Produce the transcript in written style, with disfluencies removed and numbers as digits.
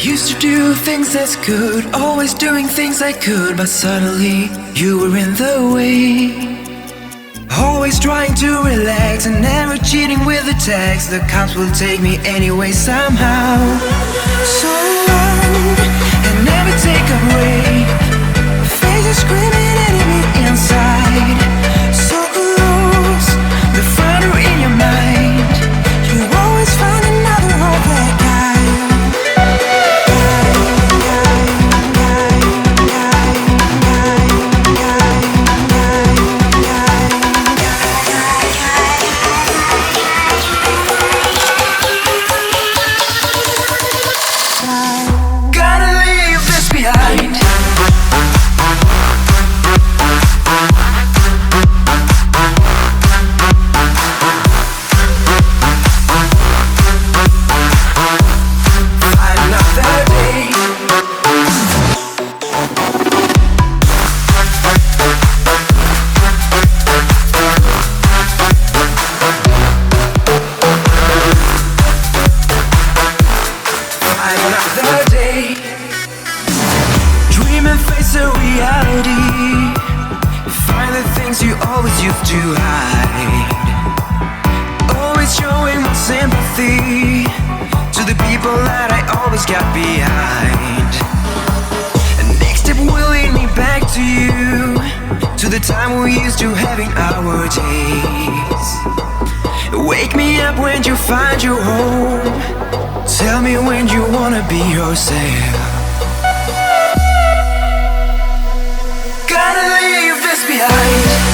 Used to do things that's good, always doing things I could, but suddenly you were in the way. Always trying to relax and never cheating with the text. The cops will take me anyway somehow. So long and never take a break. Faces screaming at me inside. So close, the fire in your mind. You always find another of that guy. Gotta leave this behind. Another day. Another day. Dream and face a reality. Find the things you always used to hide. Always showing my sympathy to the people that I always got behind. And next step will lead me back to you, to the time we used to having our days. Wake me up when you find your home. Tell me when you wanna be yourself. Gotta leave this behind.